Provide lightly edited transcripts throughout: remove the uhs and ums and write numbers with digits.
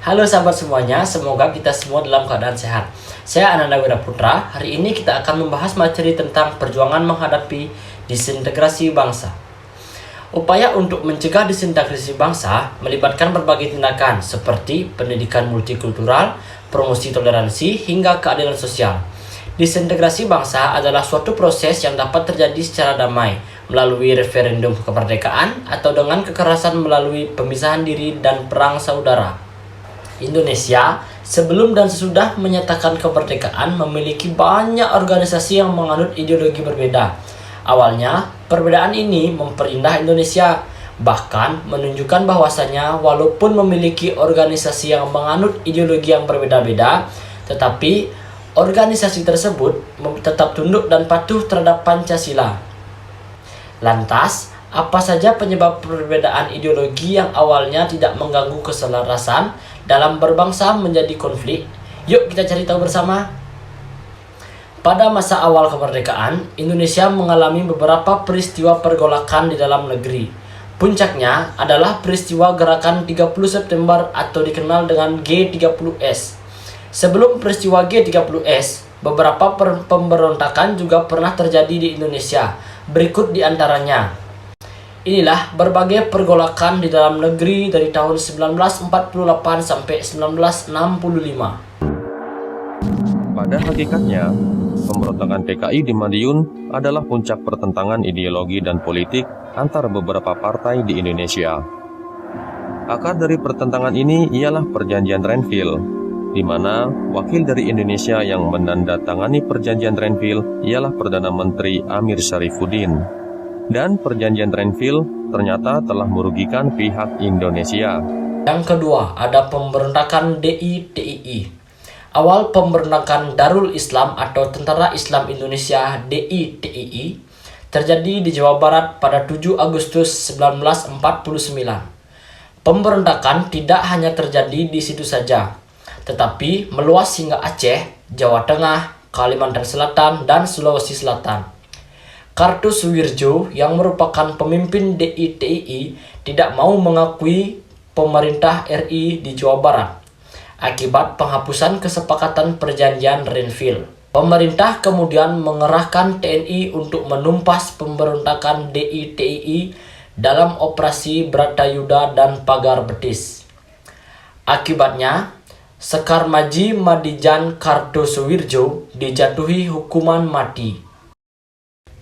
Halo sahabat semuanya, semoga kita semua dalam keadaan sehat. Saya Ananda Wiraputra. Hari ini kita akan membahas materi tentang perjuangan menghadapi disintegrasi bangsa. Upaya untuk mencegah disintegrasi bangsa melibatkan berbagai tindakan seperti pendidikan multikultural, promosi toleransi, hingga keadilan sosial. Disintegrasi bangsa adalah suatu proses yang dapat terjadi secara damai melalui referendum kemerdekaan atau dengan kekerasan melalui pemisahan diri dan perang saudara. Indonesia sebelum dan sesudah menyatakan kemerdekaan memiliki banyak organisasi yang menganut ideologi berbeda. Awalnya, perbedaan ini memperindah Indonesia, bahkan menunjukkan bahwasanya walaupun memiliki organisasi yang menganut ideologi yang berbeda-beda, tetapi organisasi tersebut tetap tunduk dan patuh terhadap Pancasila. Lantas, apa saja penyebab perbedaan ideologi yang awalnya tidak mengganggu keselarasan dalam berbangsa menjadi konflik? Yuk kita cari tahu bersama. Pada masa awal kemerdekaan, Indonesia mengalami beberapa peristiwa pergolakan di dalam negeri. Puncaknya adalah peristiwa gerakan 30 September atau dikenal dengan G30S. Sebelum peristiwa G30S, beberapa pemberontakan juga pernah terjadi di Indonesia. Berikut di antaranya. Inilah berbagai pergolakan di dalam negeri dari tahun 1948 sampai 1965. Pada hakikatnya, pemberontakan PKI di Madiun adalah puncak pertentangan ideologi dan politik antara beberapa partai di Indonesia. Akar dari pertentangan ini ialah Perjanjian Renville, di mana wakil dari Indonesia yang menandatangani Perjanjian Renville ialah Perdana Menteri Amir Syarifuddin. Dan Perjanjian Renville ternyata telah merugikan pihak Indonesia. Yang kedua, ada pemberontakan DITII. Awal pemberontakan Darul Islam atau Tentara Islam Indonesia DITII terjadi di Jawa Barat pada 7 Agustus 1949. Pemberontakan tidak hanya terjadi di situ saja, tetapi meluas hingga Aceh, Jawa Tengah, Kalimantan Selatan, dan Sulawesi Selatan. Kartosoewirjo yang merupakan pemimpin DITII tidak mau mengakui pemerintah RI di Jawa Barat akibat penghapusan kesepakatan Perjanjian Renville. Pemerintah kemudian mengerahkan TNI untuk menumpas pemberontakan DITII dalam operasi Bratayuda dan Pagar Betis. Akibatnya, Sekar Maji Madijan Kartosoewirjo dijatuhi hukuman mati.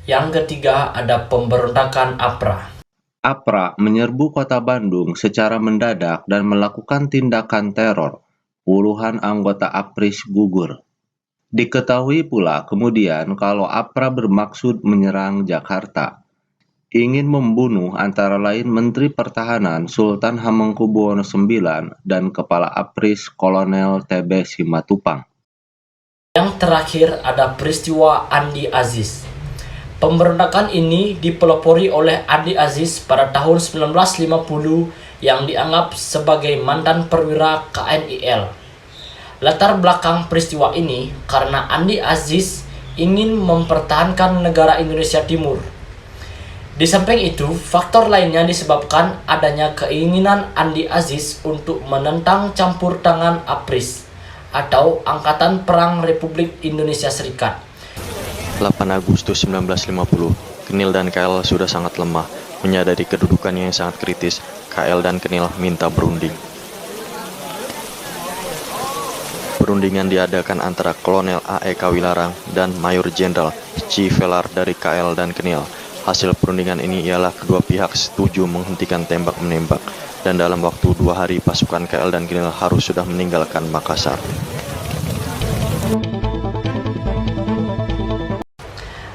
Yang ketiga ada pemberontakan APRA. APRA menyerbu kota Bandung secara mendadak dan melakukan tindakan teror. Puluhan anggota APRIS gugur. Diketahui pula kemudian kalau APRA bermaksud menyerang Jakarta. Ingin membunuh antara lain Menteri Pertahanan Sultan Hamengkubuwono IX dan Kepala APRIS Kolonel TB Simatupang. Yang terakhir ada peristiwa Andi Aziz. Pemberontakan ini dipelopori oleh Andi Aziz pada tahun 1950 yang dianggap sebagai mantan perwira KNIL. Latar belakang peristiwa ini karena Andi Aziz ingin mempertahankan negara Indonesia Timur. Di samping itu, faktor lainnya disebabkan adanya keinginan Andi Aziz untuk menentang campur tangan APRIS atau Angkatan Perang Republik Indonesia Serikat. 8 Agustus 1950, KNIL dan KL sudah sangat lemah. Menyadari kedudukannya yang sangat kritis, KL dan KNIL minta berunding. Perundingan diadakan antara Kolonel A.E. Kawilarang dan Mayor Jenderal C. Velar dari KL dan KNIL. Hasil perundingan ini ialah kedua pihak setuju menghentikan tembak-menembak, dan dalam waktu 2 hari pasukan KL dan KNIL harus sudah meninggalkan Makassar.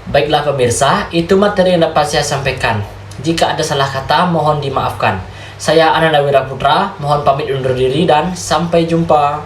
Baiklah pemirsa, itu materi yang dapat saya sampaikan. Jika ada salah kata, mohon dimaafkan. Saya Ananda Wiraputra, mohon pamit undur diri dan sampai jumpa.